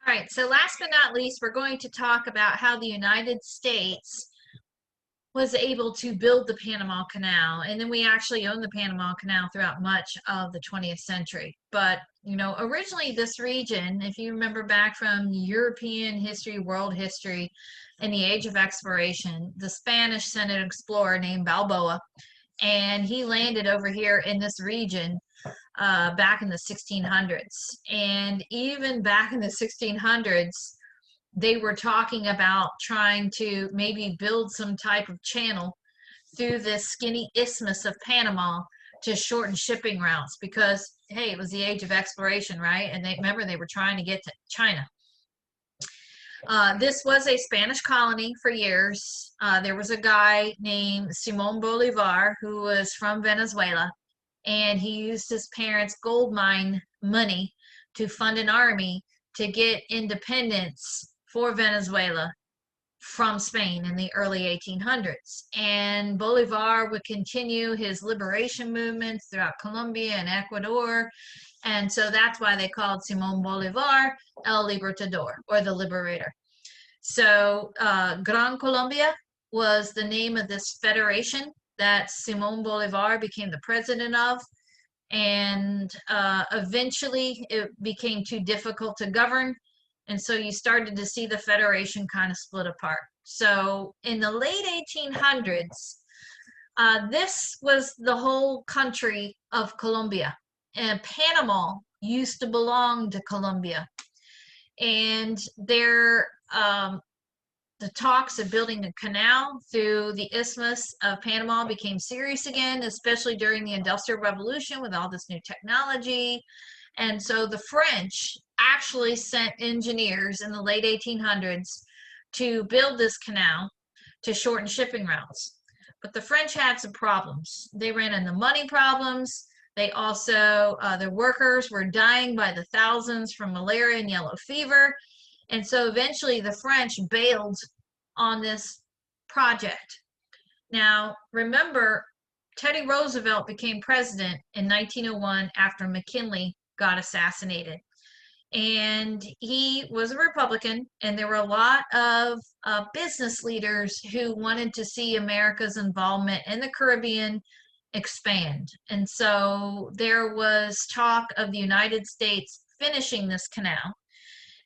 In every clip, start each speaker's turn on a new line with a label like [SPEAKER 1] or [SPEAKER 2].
[SPEAKER 1] All right, so last but not least, we're going to talk about how the United States was able to build the Panama Canal. And then we actually owned the Panama Canal throughout much of the 20th century. But, originally this region, if you remember back from European history, world history, in the age of exploration, the Spanish sent an explorer named Balboa, and he landed over here in this region back in the 1600s. And even back in the 1600s, they were talking about trying to maybe build some type of channel through this skinny isthmus of Panama to shorten shipping routes because, hey, it was the age of exploration, right? And they were trying to get to China. This was a Spanish colony for years. There was a guy named Simon Bolivar who was from Venezuela, and he used his parents' gold mine money to fund an army to get independence for Venezuela from Spain in the early 1800s. And Bolivar would continue his liberation movements throughout Colombia and Ecuador. And so that's why they called Simon Bolivar El Libertador, or the Liberator. So Gran Colombia was the name of this federation that Simon Bolivar became the president of. And eventually it became too difficult to govern. And so you started to see the federation kind of split apart. So in the late 1800s, this was the whole country of Colombia. And Panama used to belong to Colombia. And the talks of building a canal through the Isthmus of Panama became serious again, especially during the Industrial Revolution with all this new technology. And so the French actually sent engineers in the late 1800s to build this canal to shorten shipping routes. But the French had some problems. They ran into money problems. They also, their workers were dying by the thousands from malaria and yellow fever. And so eventually the French bailed on this project. Now, remember, Teddy Roosevelt became president in 1901 after McKinley got assassinated. And he was a Republican, and there were a lot of business leaders who wanted to see America's involvement in the Caribbean expand. And so there was talk of the United States finishing this canal.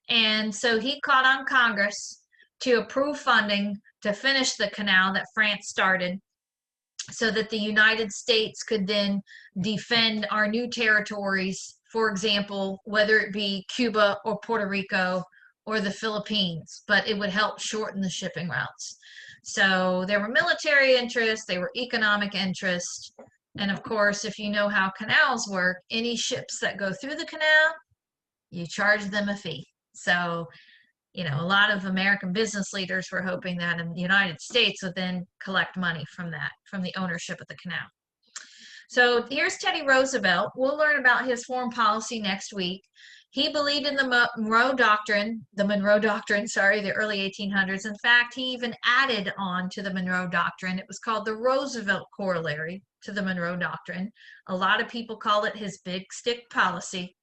[SPEAKER 1] And so he called on Congress to approve funding to finish the canal that France started so that the United States could then defend our new territories, for example, whether it be Cuba or Puerto Rico or the Philippines, but it would help shorten the shipping routes. So there were military interests, there were economic interests, and of course, if you know how canals work, any ships that go through the canal, you charge them a fee. So, a lot of American business leaders were hoping that in the United States would then collect money from that, from the ownership of the canal. So here's Teddy Roosevelt. We'll learn about his foreign policy next week. He believed in the Monroe Doctrine, the early 1800s. In fact, he even added on to the Monroe Doctrine. It was called the Roosevelt Corollary to the Monroe Doctrine. A lot of people call it his big stick policy.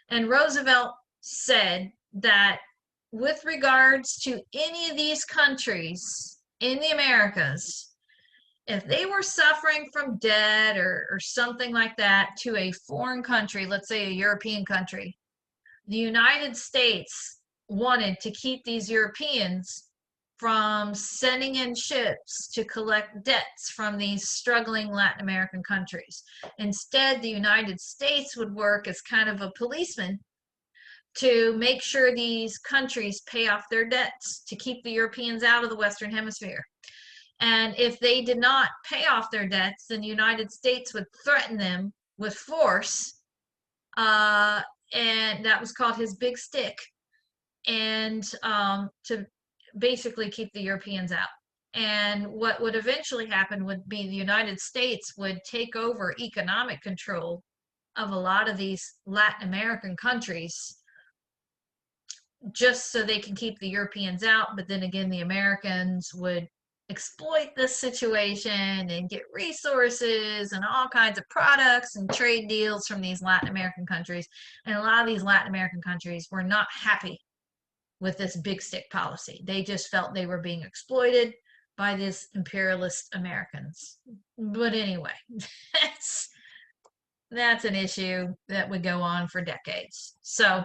[SPEAKER 1] And Roosevelt said that with regards to any of these countries in the Americas, if they were suffering from debt or something like that to a foreign country, let's say a European country, the United States wanted to keep these Europeans from sending in ships to collect debts from these struggling Latin American countries. Instead, the United States would work as kind of a policeman to make sure these countries pay off their debts to keep the Europeans out of the Western Hemisphere. And if they did not pay off their debts, then the United States would threaten them with force. And that was called his big stick. And to basically keep the Europeans out. And what would eventually happen would be the United States would take over economic control of a lot of these Latin American countries just so they can keep the Europeans out. But then again, the Americans would exploit this situation and get resources and all kinds of products and trade deals from these Latin American countries. And a lot of these Latin American countries were not happy with this big stick policy. They just felt they were being exploited by these imperialist Americans. But anyway, that's an issue that would go on for decades. So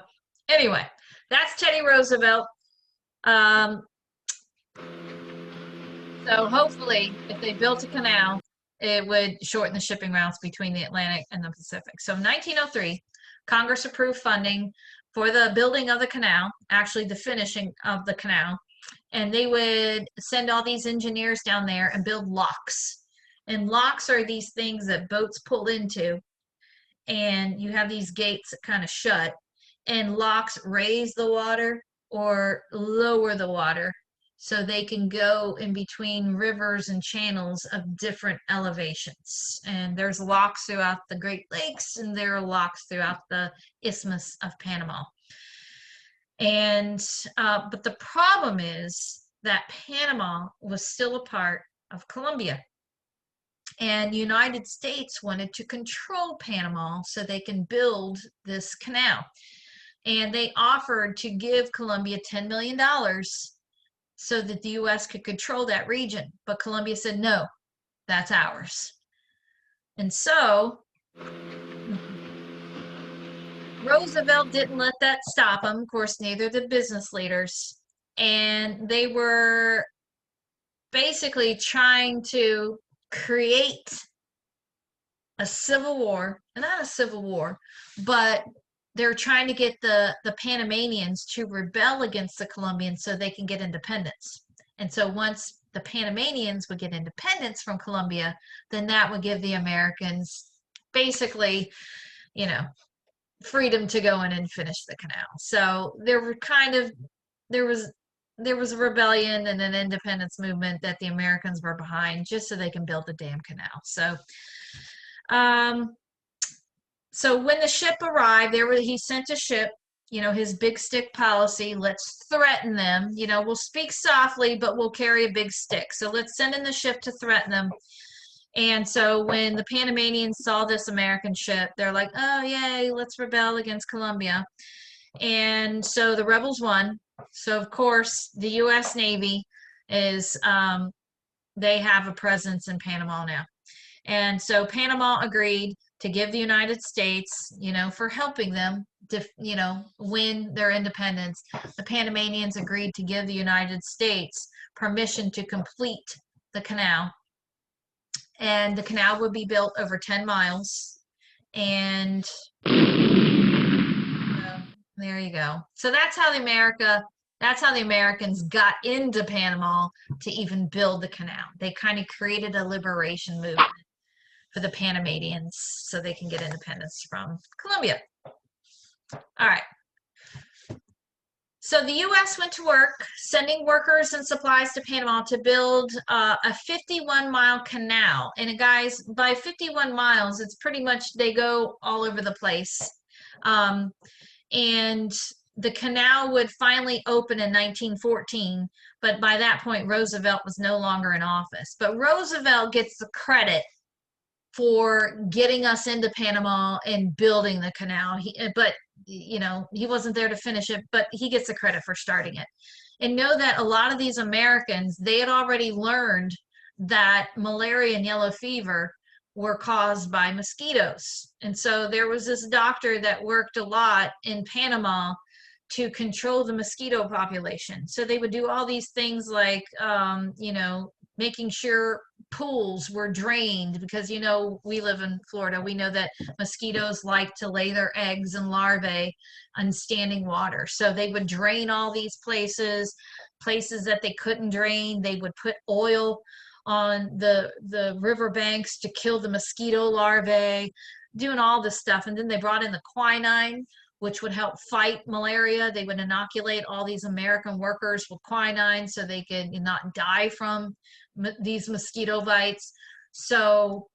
[SPEAKER 1] anyway, that's Teddy Roosevelt. So hopefully, if they built a canal, it would shorten the shipping routes between the Atlantic and the Pacific. So in 1903, Congress approved funding for the building of the canal, actually the finishing of the canal, and they would send all these engineers down there and build locks. And locks are these things that boats pull into, and you have these gates that kind of shut, and locks raise the water or lower the water so they can go in between rivers and channels of different elevations. And there's locks throughout the Great Lakes, and there are locks throughout the Isthmus of Panama. And but the problem is that Panama was still a part of Colombia, and United States wanted to control Panama so they can build this canal. And they offered to give Colombia $10 million so that the U.S. could control that region. But Colombia said, no, that's ours. And so Roosevelt didn't let that stop him. Of course, neither did business leaders. And they were basically trying to create a civil war, not a civil war, but they're trying to get the Panamanians to rebel against the Colombians so they can get independence. And so once the Panamanians would get independence from Colombia, then that would give the Americans basically, you know, freedom to go in and finish the canal. So there was a rebellion and an independence movement that the Americans were behind just so they can build the damn canal. So when the ship arrived, he sent a ship, you know, his big stick policy, let's threaten them, you know, we'll speak softly, but we'll carry a big stick. So let's send in the ship to threaten them. And so when the Panamanians saw this American ship, they're like, oh, yay, let's rebel against Colombia. And so the rebels won. So, of course, the U.S. Navy is, they have a presence in Panama now. And so Panama agreed to give the United States, you know, for helping them to, you know, win their independence. The Panamanians agreed to give the United States permission to complete the canal. And the canal would be built over 10 miles. And there you go. So that's how the Americans got into Panama to even build the canal. They kind of created a liberation movement for the Panamanians so they can get independence from Colombia. All right. So the U.S. went to work sending workers and supplies to Panama to build a 51-mile canal. And guys, by 51 miles, it's pretty much they go all over the place. And the canal would finally open in 1914, but by that point, Roosevelt was no longer in office. But Roosevelt gets the credit for getting us into Panama and building the canal. But you know, he wasn't there to finish it, but he gets the credit for starting it. And know that a lot of these Americans, they had already learned that malaria and yellow fever were caused by mosquitoes. And so there was this doctor that worked a lot in Panama to control the mosquito population. So they would do all these things like, you know, making sure pools were drained because, you know, we live in Florida. We know that mosquitoes like to lay their eggs and larvae on standing water. So they would drain all these places that they couldn't drain. They would put oil on the riverbanks to kill the mosquito larvae, doing all this stuff. And then they brought in the quinine, which would help fight malaria. They would inoculate all these American workers with quinine so they could not die from these mosquito bites. So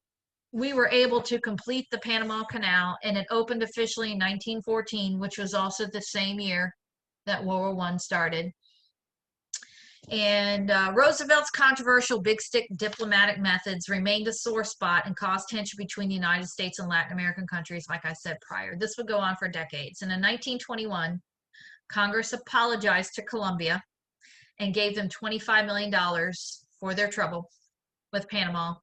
[SPEAKER 1] we were able to complete the Panama Canal, and it opened officially in 1914, which was also the same year that World War I started. And Roosevelt's controversial big stick diplomatic methods remained a sore spot and caused tension between the United States and Latin American countries, like I said prior. This would go on for decades. And in 1921, Congress apologized to Colombia and gave them $25 million for their trouble with Panama.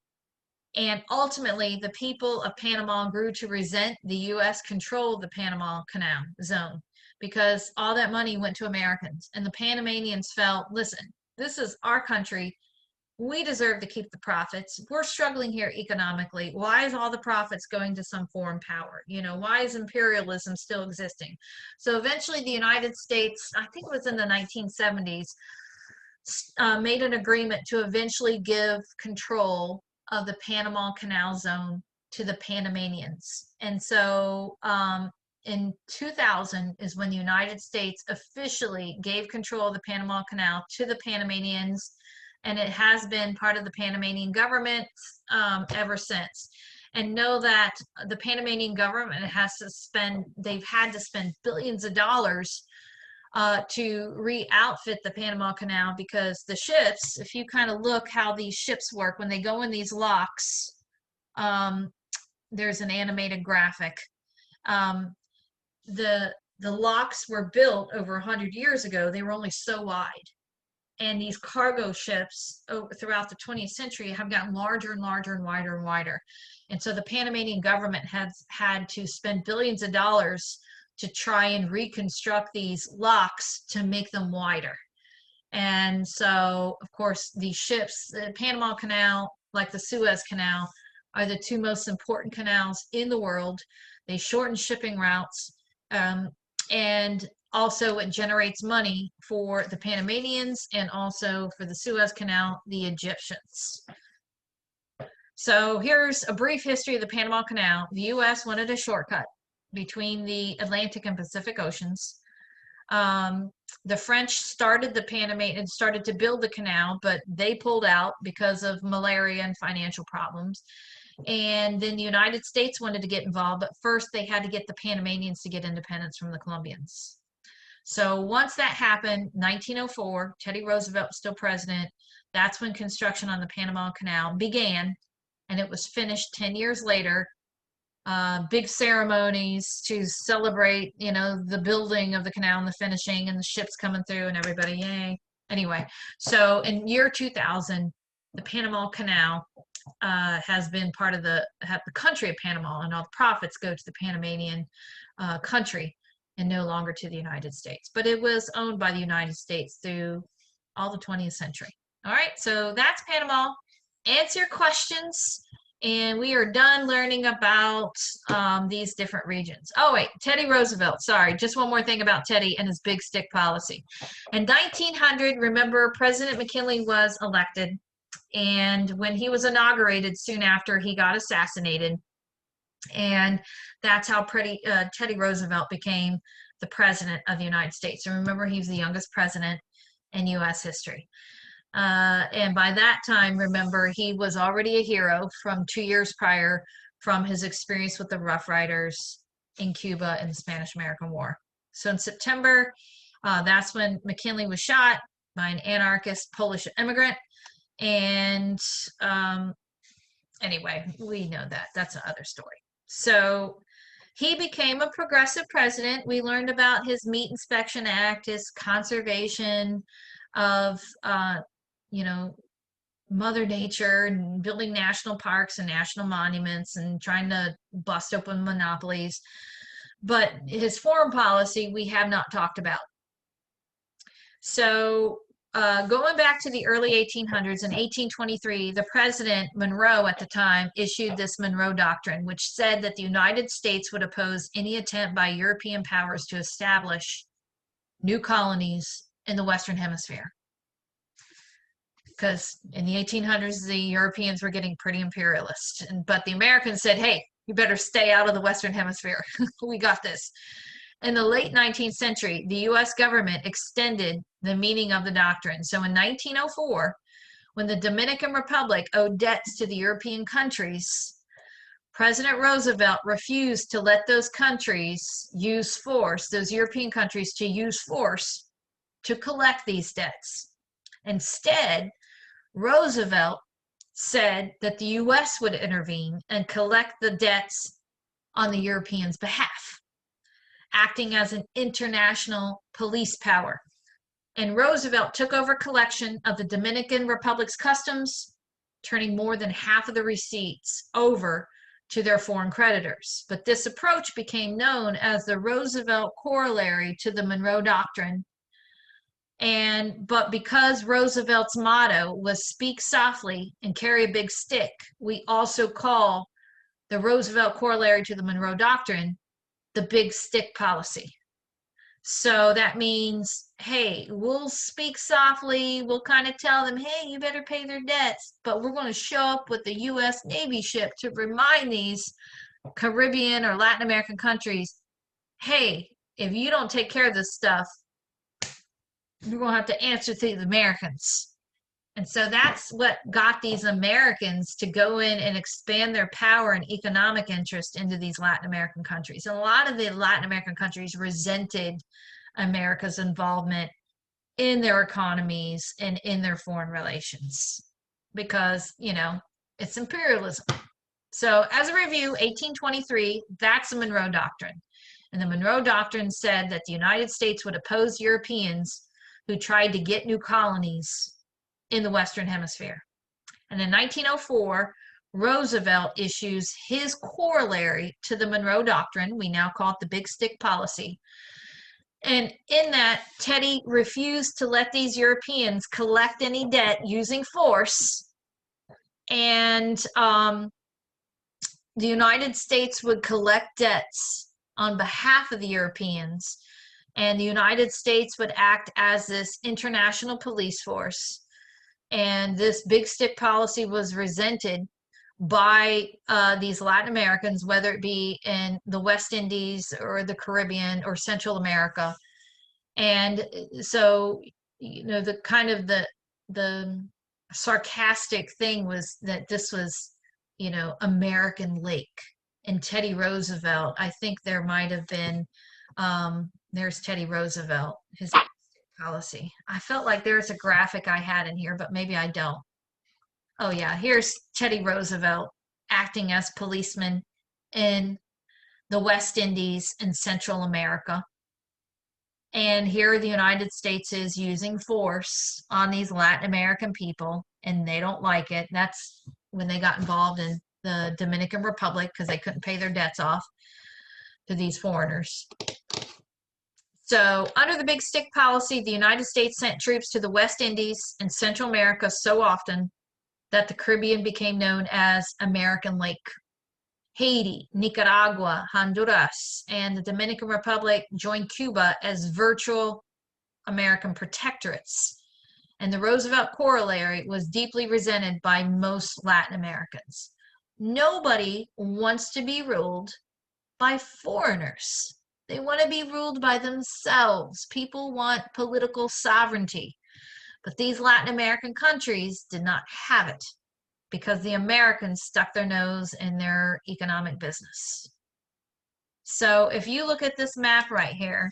[SPEAKER 1] And ultimately, the people of Panama grew to resent the U.S. control of the Panama Canal zone because all that money went to Americans. And the Panamanians felt, listen, this is our country. We deserve to keep the profits. We're struggling here economically. Why is all the profits going to some foreign power? You know, why is imperialism still existing? So eventually the United States, I think it was in the 1970s, made an agreement to eventually give control of the Panama Canal zone to the Panamanians. And so in 2000 is when the United States officially gave control of the Panama Canal to the Panamanians, and it has been part of the Panamanian government ever since. And know that the Panamanian government they've had to spend billions of dollars to re-outfit the Panama Canal, because the ships, if you kind of look how these ships work, when they go in these locks, there's an animated graphic. The locks were built over 100 years ago. They were only so wide. And these cargo ships throughout the 20th century have gotten larger and larger and wider and wider. And so the Panamanian government has had to spend billions of dollars to try and reconstruct these locks to make them wider. And so, of course, these ships, the Panama Canal, like the Suez Canal, are the two most important canals in the world. They shorten shipping routes, and also it generates money for the Panamanians and also for the Suez Canal, the Egyptians. So here's a brief history of the Panama Canal. The U.S. wanted a shortcut between the Atlantic and Pacific Oceans. The French started to build the canal, but they pulled out because of malaria and financial problems. And then the United States wanted to get involved, but first they had to get the Panamanians to get independence from the Colombians. So once that happened, 1904, Teddy Roosevelt was still president. That's when construction on the Panama Canal began, and it was finished 10 years later. Big ceremonies to celebrate, you know, the building of the canal and the finishing and the ships coming through and everybody, yay. Anyway, so in year 2000, the Panama Canal has been part of the country of Panama, and all the profits go to the Panamanian country and no longer to the United States. But it was owned by the United States through all the 20th century. All right, so that's Panama. Answer your questions, and we are done learning about these different regions. Oh, wait, Teddy Roosevelt. Sorry, just one more thing about Teddy and his big stick policy. In 1900, remember, President McKinley was elected, and when he was inaugurated, soon after, he got assassinated. And that's how Teddy Roosevelt became the president of the United States. And remember, he was the youngest president in U.S. history. And by that time, remember, he was already a hero from 2 years prior from his experience with the Rough Riders in Cuba in the Spanish-American War. So in September, that's when McKinley was shot by an anarchist Polish immigrant. And anyway, we know that. That's another story. So he became a progressive president. We learned about his Meat Inspection Act, his conservation of, you know, Mother Nature, and building national parks and national monuments and trying to bust open monopolies. But his foreign policy, we have not talked about. So going back to the early 1800s, in 1823, the president, Monroe at the time, issued this Monroe Doctrine, which said that the United States would oppose any attempt by European powers to establish new colonies in the Western Hemisphere. Because in the 1800s, the Europeans were getting pretty imperialist. But the Americans said, hey, you better stay out of the Western Hemisphere. We got this. In the late 19th century, the U.S. government extended the meaning of the doctrine. So in 1904, when the Dominican Republic owed debts to the European countries, President Roosevelt refused to let those countries use force, those European countries, to use force to collect these debts. Instead, Roosevelt said that the U.S. would intervene and collect the debts on the Europeans' behalf. acting as an international police power. And Roosevelt took over collection of the Dominican Republic's customs, turning more than half of the receipts over to their foreign creditors. But this approach became known as the Roosevelt corollary to the Monroe Doctrine. But because Roosevelt's motto was speak softly and carry a big stick, we also call the Roosevelt corollary to the Monroe Doctrine the big stick policy. So that means, hey, we'll speak softly. We'll kind of tell them, hey, you better pay their debts. But we're going to show up with the U.S. Navy ship to remind these Caribbean or Latin American countries, hey, if you don't take care of this stuff, you're going to have to answer to the Americans. And so that's what got these Americans to go in and expand their power and economic interest into these Latin American countries. And a lot of the Latin American countries resented America's involvement in their economies and in their foreign relations because, you know, it's imperialism. So as a review, 1823, that's the Monroe Doctrine. And the Monroe Doctrine said that the United States would oppose Europeans who tried to get new colonies in the Western Hemisphere. And in 1904, Roosevelt issues his corollary to the Monroe Doctrine. We now call it the Big Stick Policy. And in that, Teddy refused to let these Europeans collect any debt using force. And the United States would collect debts on behalf of the Europeans. And the United States would act as this international police force. And this big stick policy was resented by these Latin Americans, whether it be in the West Indies or the Caribbean or Central America. And so, you know, the kind of the sarcastic thing was that this was, you know, American Lake. And Teddy Roosevelt, I think there might have been, there's Teddy Roosevelt, his policy. I felt like there's a graphic I had in here, but maybe I don't. Oh yeah, here's Teddy Roosevelt acting as policeman in the West Indies and Central America. And here the United States is using force on these Latin American people, and they don't like it. That's when they got involved in the Dominican Republic because they couldn't pay their debts off to these foreigners. So under the Big Stick Policy, the United States sent troops to the West Indies and Central America so often that the Caribbean became known as American Lake. Haiti, Nicaragua, Honduras, and the Dominican Republic joined Cuba as virtual American protectorates. And the Roosevelt corollary was deeply resented by most Latin Americans. Nobody wants to be ruled by foreigners. They want to be ruled by themselves. People want political sovereignty. But these Latin American countries did not have it because the Americans stuck their nose in their economic business. So if you look at this map right here,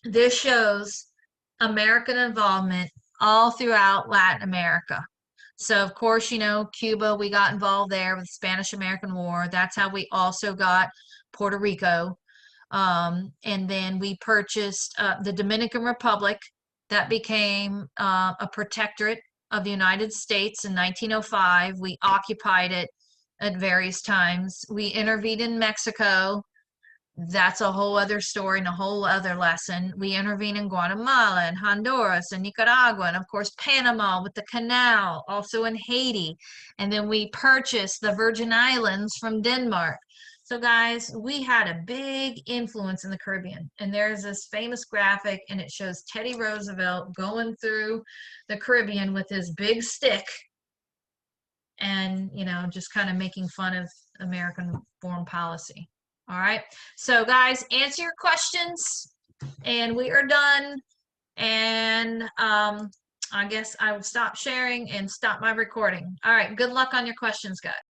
[SPEAKER 1] this shows American involvement all throughout Latin America. So of course, you know, Cuba, we got involved there with the Spanish-American War. That's how we also got Puerto Rico. And then we purchased the Dominican Republic. That became a protectorate of the United States in 1905. We occupied it at various times. We intervened in Mexico. That's a whole other story and a whole other lesson. We intervened in Guatemala and Honduras and Nicaragua and of course Panama with the canal, also in Haiti. And then we purchased the Virgin Islands from Denmark. So guys, we had a big influence in the Caribbean, and there's this famous graphic and it shows Teddy Roosevelt going through the Caribbean with his big stick and, you know, just kind of making fun of American foreign policy. All right. So guys, answer your questions and we are done. And I guess I will stop sharing and stop my recording. All right. Good luck on your questions, guys.